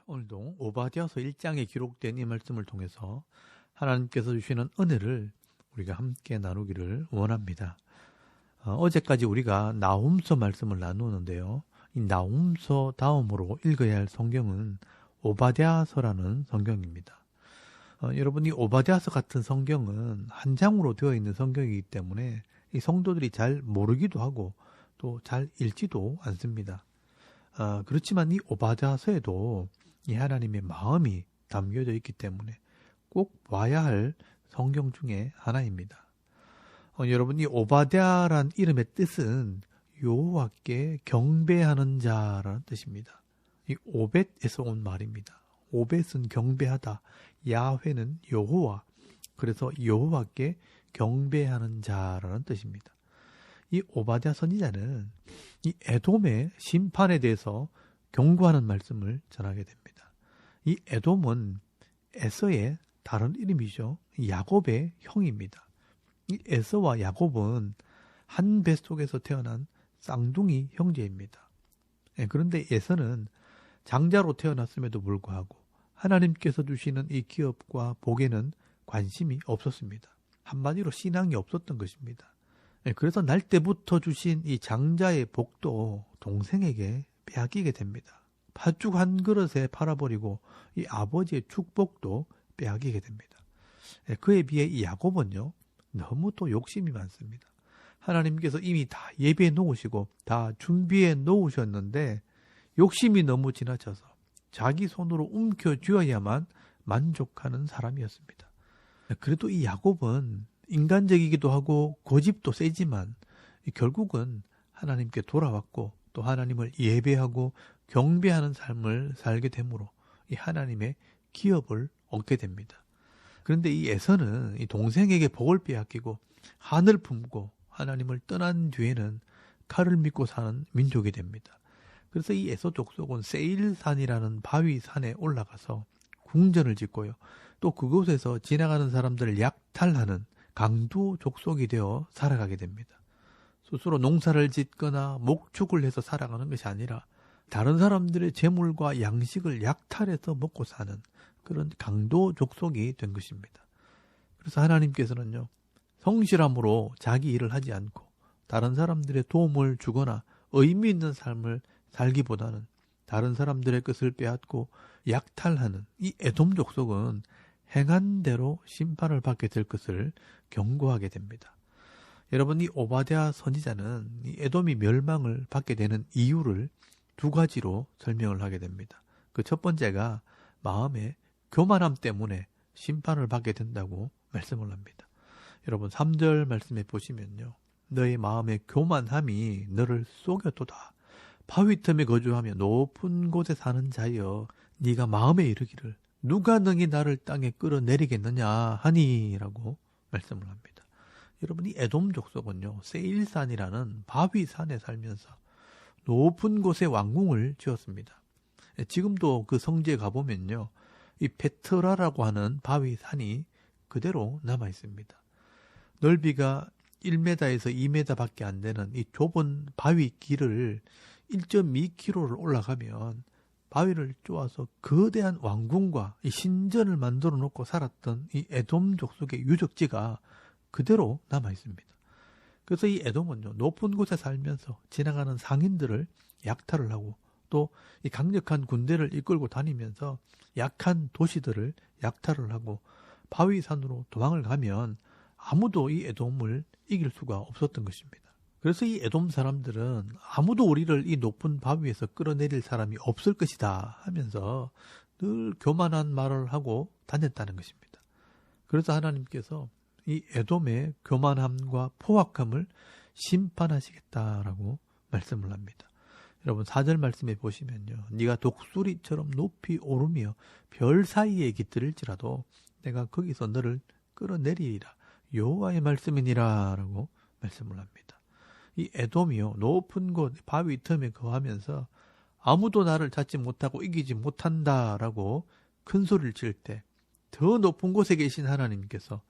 오늘도 오바댜서 1장에 기록된 이 말씀을 통해서 하나님께서 주시는 은혜를 우리가 함께 나누기를 원합니다. 어제까지 우리가 나훔서 말씀을 나누는데요. 이 나훔서 다음으로 읽어야 할 성경은 오바댜서라는 성경입니다. 여러분, 이 오바댜서 같은 성경은 한 장으로 되어 있는 성경이기 때문에 이 성도들이 잘 모르기도 하고 또 잘 읽지도 않습니다. 그렇지만 이 오바댜서에도 이 하나님의 마음이 담겨져 있기 때문에 꼭 봐야 할 성경 중에 하나입니다. 여러분, 이 오바댜란 이름의 뜻은 여호와께 경배하는 자라는 뜻입니다. 이 오벳에서 온 말입니다. 오벳은 경배하다, 야훼는 여호와, 그래서 여호와께 경배하는 자라는 뜻입니다. 이 오바댜 선지자는 이 에돔의 심판에 대해서 경고하는 말씀을 전하게 됩니다. 이 에돔은 에서의 다른 이름이죠. 야곱의 형입니다. 이 에서와 야곱은 한 뱃속에서 태어난 쌍둥이 형제입니다. 그런데 에서는 장자로 태어났음에도 불구하고 하나님께서 주시는 이 기업과 복에는 관심이 없었습니다. 한마디로 신앙이 없었던 것입니다. 그래서 날 때부터 주신 이 장자의 복도 동생에게 빼앗기게 됩니다. 팥죽 한 그릇에 팔아버리고 이 아버지의 축복도 빼앗기게 됩니다. 그에 비해 이 야곱은요, 너무 또 욕심이 많습니다. 하나님께서 이미 다 예비해 놓으시고 다 준비해 놓으셨는데 욕심이 너무 지나쳐서 자기 손으로 움켜쥐어야만 만족하는 사람이었습니다. 그래도 이 야곱은 인간적이기도 하고 고집도 세지만 결국은 하나님께 돌아왔고 또 하나님을 예배하고 경배하는 삶을 살게 되므로 이 하나님의 기업을 얻게 됩니다. 그런데 이 에서는 이 동생에게 복을 빼앗기고 한을 품고 하나님을 떠난 뒤에는 칼을 믿고 사는 민족이 됩니다. 그래서 이 에서 족속은 세일산이라는 바위산에 올라가서 궁전을 짓고요. 또 그곳에서 지나가는 사람들을 약탈하는 강도 족속이 되어 살아가게 됩니다. 스스로 농사를 짓거나 목축을 해서 살아가는 것이 아니라 다른 사람들의 재물과 양식을 약탈해서 먹고 사는 그런 강도 족속이 된 것입니다. 그래서 하나님께서는요, 성실함으로 자기 일을 하지 않고 다른 사람들의 도움을 주거나 의미 있는 삶을 살기보다는 다른 사람들의 것을 빼앗고 약탈하는 이 에돔 족속은 행한 대로 심판을 받게 될 것을 경고하게 됩니다. 여러분, 이 오바댜 선지자는 이 에돔이 멸망을 받게 되는 이유를 두 가지로 설명을 하게 됩니다. 그 첫 번째가 마음의 교만함 때문에 심판을 받게 된다고 말씀을 합니다. 여러분, 3절 말씀에 보시면요, 너의 마음의 교만함이 너를 속였도다. 바위 틈에 거주하며 높은 곳에 사는 자여, 네가 마음에 이르기를 누가 능히 나를 땅에 끌어내리겠느냐 하니라고 말씀을 합니다. 여러분, 이 에돔 족속은요, 세일산이라는 바위산에 살면서 높은 곳에 왕궁을 지었습니다. 지금도 그 성지에 가보면요, 이 페트라라고 하는 바위산이 그대로 남아 있습니다. 넓이가 1m에서 2m 밖에 안 되는 이 좁은 바위 길을 1.2km를 올라가면 바위를 쪼아서 거대한 왕궁과 이 신전을 만들어 놓고 살았던 이 에돔 족속의 유적지가 그대로 남아 있습니다. 그래서 이 에돔은요, 높은 곳에 살면서 지나가는 상인들을 약탈을 하고 또 이 강력한 군대를 이끌고 다니면서 약한 도시들을 약탈을 하고 바위산으로 도망을 가면 아무도 이 에돔을 이길 수가 없었던 것입니다. 그래서 이 에돔 사람들은 아무도 우리를 이 높은 바위에서 끌어내릴 사람이 없을 것이다 하면서 늘 교만한 말을 하고 다녔다는 것입니다. 그래서 하나님께서 이 에돔의 교만함과 포악함을 심판하시겠다라고 말씀을 합니다. 여러분, 4절 말씀에 보시면요, 네가 독수리처럼 높이 오르며 별 사이에 깃들일지라도 내가 거기서 너를 끌어내리리라. 여호와의 말씀이니라 라고 말씀을 합니다. 이 에돔이요, 높은 곳 바위 틈에 거하면서 아무도 나를 찾지 못하고 이기지 못한다라고 큰 소리를 칠 때 더 높은 곳에 계신 하나님께서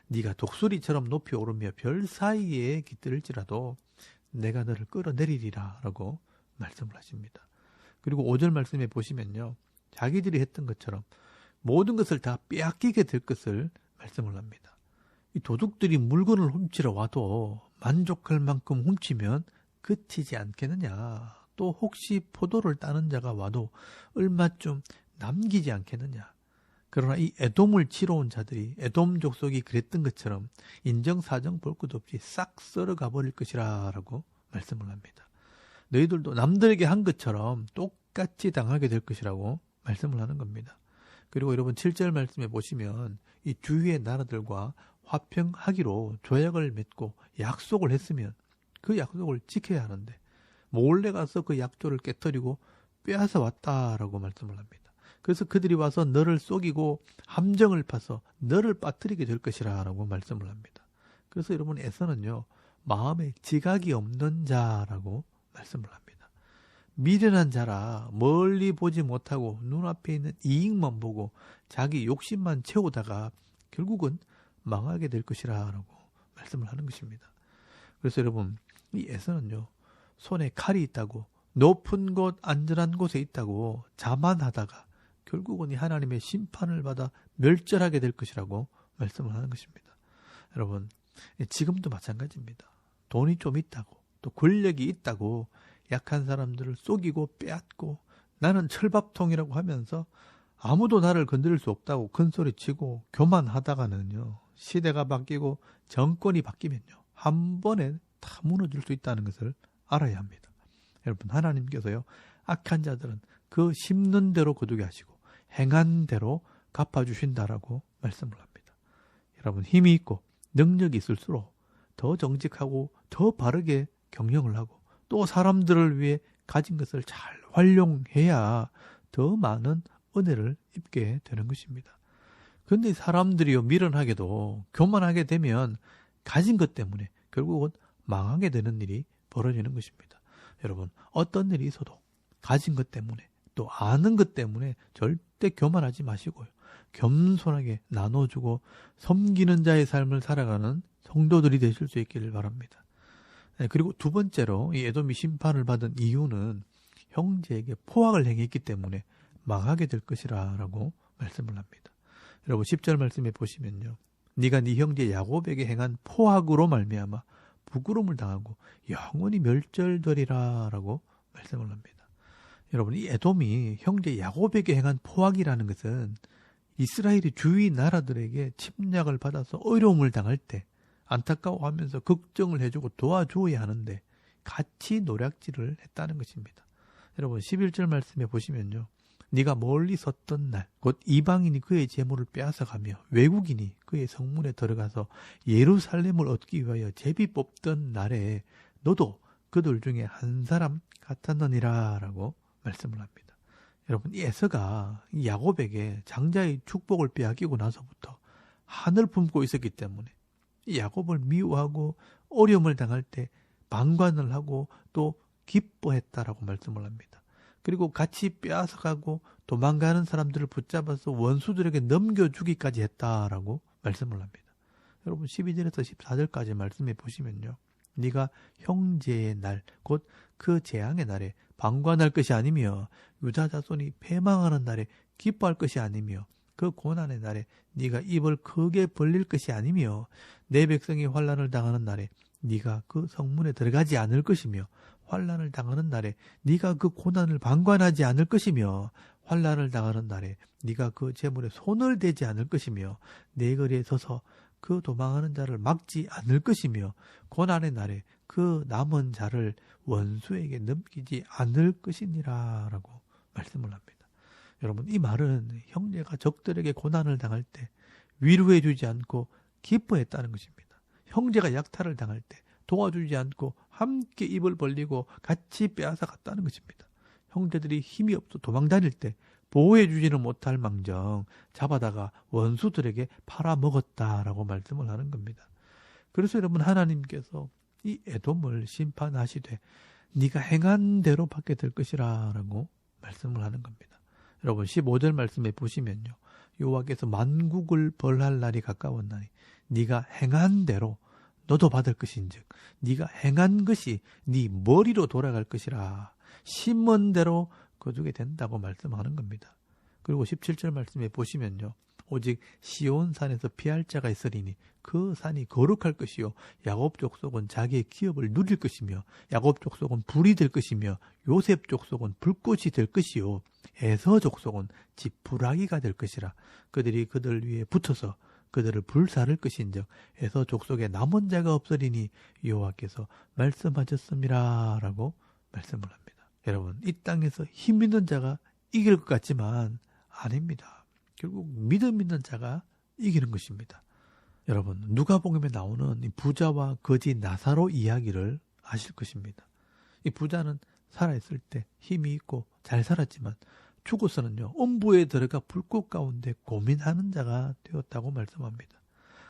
네가 독수리처럼 높이 오르며 별 사이에 깃들일지라도 내가 너를 끌어내리리라 라고 말씀을 하십니다. 그리고 5절 말씀에 보시면요. 자기들이 했던 것처럼 모든 것을 다 빼앗기게 될 것을 말씀을 합니다. 이 도둑들이 물건을 훔치러 와도 만족할 만큼 훔치면 그치지 않겠느냐. 또 혹시 포도를 따는 자가 와도 얼마쯤 남기지 않겠느냐. 그러나 이 에돔을 치러 온 자들이 에돔 족속이 그랬던 것처럼 인정사정 볼 것 없이 싹 썰어가 버릴 것이라 라고 말씀을 합니다. 너희들도 남들에게 한 것처럼 똑같이 당하게 될 것이라고 말씀을 하는 겁니다. 그리고 여러분 7절 말씀에 보시면 이 주위의 나라들과 화평하기로 조약을 맺고 약속을 했으면 그 약속을 지켜야 하는데 몰래 가서 그 약조를 깨뜨리고 빼앗아 왔다라고 말씀을 합니다. 그래서 그들이 와서 너를 속이고 함정을 파서 너를 빠뜨리게 될 것이라 라고 말씀을 합니다. 그래서 여러분 에서는요. 마음에 지각이 없는 자라고 말씀을 합니다. 미련한 자라 멀리 보지 못하고 눈앞에 있는 이익만 보고 자기 욕심만 채우다가 결국은 망하게 될 것이라 라고 말씀을 하는 것입니다. 그래서 여러분 이 에서는요. 손에 칼이 있다고 높은 곳 안전한 곳에 있다고 자만하다가 결국은 이 하나님의 심판을 받아 멸절하게 될 것이라고 말씀을 하는 것입니다. 여러분 지금도 마찬가지입니다. 돈이 좀 있다고 또 권력이 있다고 약한 사람들을 속이고 빼앗고 나는 철밥통이라고 하면서 아무도 나를 건드릴 수 없다고 큰소리치고 교만하다가는요. 시대가 바뀌고 정권이 바뀌면요. 한 번에 다 무너질 수 있다는 것을 알아야 합니다. 여러분 하나님께서요. 악한 자들은 그 심는 대로 거두게 하시고 행한 대로 갚아주신다라고 말씀을 합니다. 여러분 힘이 있고 능력이 있을수록 더 정직하고 더 바르게 경영을 하고 또 사람들을 위해 가진 것을 잘 활용해야 더 많은 은혜를 입게 되는 것입니다. 그런데 사람들이요 미련하게도 교만하게 되면 가진 것 때문에 결국은 망하게 되는 일이 벌어지는 것입니다. 여러분 어떤 일이 있어도 가진 것 때문에 또 아는 것 때문에 절대 교만하지 마시고요. 겸손하게 나눠주고 섬기는 자의 삶을 살아가는 성도들이 되실 수 있기를 바랍니다. 그리고 두 번째로 이 에돔이 심판을 받은 이유는 형제에게 포악을 행했기 때문에 망하게 될 것이라 라고 말씀을 합니다. 여러분 10절 말씀에 보시면요. 네가 네 형제 야곱에게 행한 포악으로 말미암아 부끄러움을 당하고 영원히 멸절되리라 라고 말씀을 합니다. 여러분 이 에돔이 형제 야곱에게 행한 포악이라는 것은 이스라엘이 주위 나라들에게 침략을 받아서 어려움을 당할 때 안타까워하면서 걱정을 해주고 도와주어야 하는데 같이 노략질을 했다는 것입니다. 여러분 11절 말씀에 보시면요. 네가 멀리 섰던 날 곧 이방인이 그의 재물을 빼앗아가며 외국인이 그의 성문에 들어가서 예루살렘을 얻기 위하여 제비 뽑던 날에 너도 그들 중에 한 사람 같았느니라 라고 말씀을 합니다. 여러분 이 에서가 야곱에게 장자의 축복을 빼앗기고 나서부터 한을 품고 있었기 때문에 야곱을 미워하고 어려움을 당할 때 방관을 하고 또 기뻐했다라고 말씀을 합니다. 그리고 같이 빼앗아가고 도망가는 사람들을 붙잡아서 원수들에게 넘겨주기까지 했다라고 말씀을 합니다. 여러분 12절에서 14절까지 말씀해 보시면요. 네가 형제의 날 곧 그 재앙의 날에 방관할 것이 아니며 유다 자손이 패망하는 날에 기뻐할 것이 아니며 그 고난의 날에 네가 입을 크게 벌릴 것이 아니며 내 백성이 환난을 당하는 날에 네가 그 성문에 들어가지 않을 것이며 환난을 당하는 날에 네가 그 고난을 방관하지 않을 것이며 환난을 당하는 날에 네가 그 재물에 손을 대지 않을 것이며 내 거리에 서서 그 도망하는 자를 막지 않을 것이며 고난의 날에 그 남은 자를 원수에게 넘기지 않을 것이니라 라고 말씀을 합니다. 여러분 이 말은 형제가 적들에게 고난을 당할 때 위로해 주지 않고 기뻐했다는 것입니다. 형제가 약탈을 당할 때 도와주지 않고 함께 입을 벌리고 같이 빼앗아 갔다는 것입니다. 형제들이 힘이 없어 도망다닐 때 보호해 주지는 못할 망정 잡아다가 원수들에게 팔아먹었다라고 말씀을 하는 겁니다. 그래서 여러분 하나님께서 이 에돔을 심판하시되 네가 행한 대로 받게 될 것이라 라고 말씀을 하는 겁니다. 여러분 15절 말씀에 보시면요. 여호와께서 만국을 벌할 날이 가까웠나니 네가 행한 대로 너도 받을 것인즉 네가 행한 것이 네 머리로 돌아갈 것이라. 심은 대로 거두게 된다고 말씀하는 겁니다. 그리고 17절 말씀에 보시면요. 오직 시온산에서 피할 자가 있으리니 그 산이 거룩할 것이요 야곱 족속은 자기의 기업을 누릴 것이며 야곱 족속은 불이 될 것이며 요셉 족속은 불꽃이 될 것이요 에서 족속은 지푸라기가 될 것이라. 그들이 그들 위에 붙어서 그들을 불사를 것인즉 에서 족속에 남은 자가 없으리니 여호와께서 말씀하셨습니다 라고 말씀을 합니다. 여러분, 이 땅에서 힘 있는 자가 이길 것 같지만 아닙니다. 결국 믿음 있는 자가 이기는 것입니다. 여러분, 누가복음에 나오는 이 부자와 거지 나사로 이야기를 아실 것입니다. 이 부자는 살아있을 때 힘이 있고 잘 살았지만 죽어서는요, 음부에 들어가 불꽃 가운데 고민하는 자가 되었다고 말씀합니다.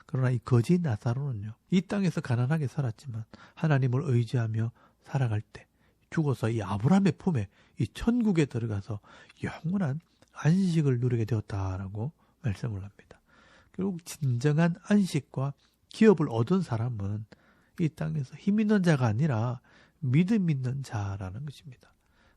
그러나 이 거지 나사로는요, 이 땅에서 가난하게 살았지만 하나님을 의지하며 살아갈 때 죽어서 이 아브라함의 품에 이 천국에 들어가서 영원한 안식을 누리게 되었다라고 말씀을 합니다. 결국 진정한 안식과 기업을 얻은 사람은 이 땅에서 힘 있는 자가 아니라 믿음 있는 자라는 것입니다.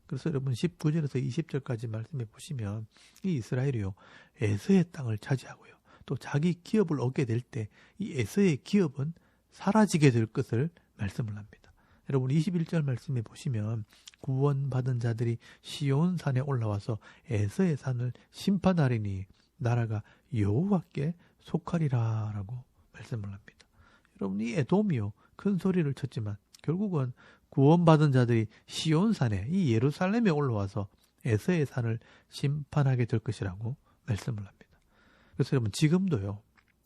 그래서 여러분 19절에서 20절까지 말씀해 보시면 이 이스라엘이요 에서의 땅을 차지하고요 또 자기 기업을 얻게 될 때 이 에서의 기업은 사라지게 될 것을 말씀을 합니다. 여러분 21절 말씀해 보시면 구원받은 자들이 시온산에 올라와서 에서의 산을 심판하리니 나라가 여호와께 속하리라 라고 말씀을 합니다. 여러분 이 에돔이요 큰 소리를 쳤지만 결국은 구원받은 자들이 시온산에 이 예루살렘에 올라와서 에서의 산을 심판하게 될 것이라고 말씀을 합니다. 그래서 여러분 지금도요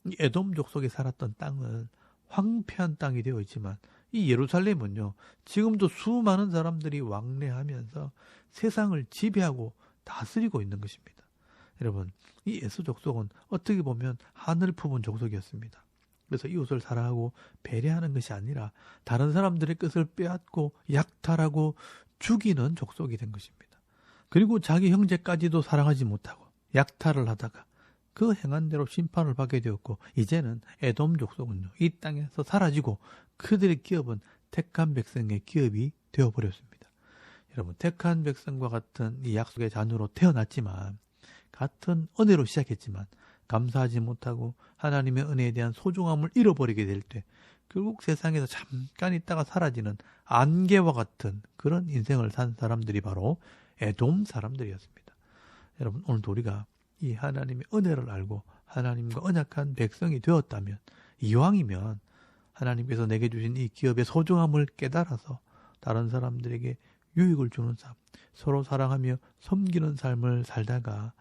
이 에돔 족속이 살았던 땅은 황폐한 땅이 되어 있지만 이 예루살렘은요 지금도 수많은 사람들이 왕래하면서 세상을 지배하고 다스리고 있는 것입니다. 여러분 이 에서 족속은 어떻게 보면 하늘 품은 족속이었습니다. 그래서 이웃을 사랑하고 배려하는 것이 아니라 다른 사람들의 것을 빼앗고 약탈하고 죽이는 족속이 된 것입니다. 그리고 자기 형제까지도 사랑하지 못하고 약탈을 하다가 그 행한 대로 심판을 받게 되었고 이제는 에돔 족속은요 이 땅에서 사라지고 그들의 기업은 택한 백성의 기업이 되어버렸습니다. 여러분 택한 백성과 같은 이 약속의 자녀로 태어났지만 같은 은혜로 시작했지만 감사하지 못하고 하나님의 은혜에 대한 소중함을 잃어버리게 될 때 결국 세상에서 잠깐 있다가 사라지는 안개와 같은 그런 인생을 산 사람들이 바로 에돔 사람들이었습니다. 여러분 오늘도 우리가 이 하나님의 은혜를 알고 하나님과 언약한 백성이 되었다면 이왕이면 하나님께서 내게 주신 이 기업의 소중함을 깨달아서 다른 사람들에게 유익을 주는 삶, 서로 사랑하며 섬기는 삶을 살다가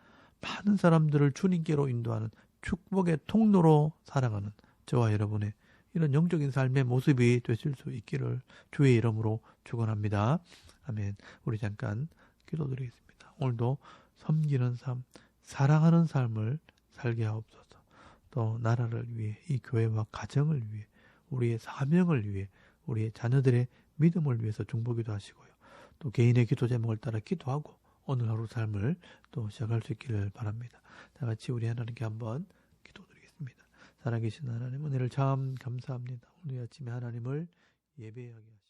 많은 사람들을 주님께로 인도하는 축복의 통로로 살아가는 저와 여러분의 이런 영적인 삶의 모습이 되실 수 있기를 주의 이름으로 축원합니다. 아멘. 우리 잠깐 기도드리겠습니다. 오늘도 섬기는 삶, 사랑하는 삶을 살게 하옵소서. 또 나라를 위해 이 교회와 가정을 위해 우리의 사명을 위해 우리의 자녀들의 믿음을 위해서 중보기도 하시고요. 또 개인의 기도 제목을 따라 기도하고 오늘 하루 삶을 또 시작할 수 있기를 바랍니다. 다 같이 우리 하나님께 한번 기도드리겠습니다. 살아계신 하나님 은혜를 참 감사합니다. 오늘 아침에 하나님을 예배하게 하시고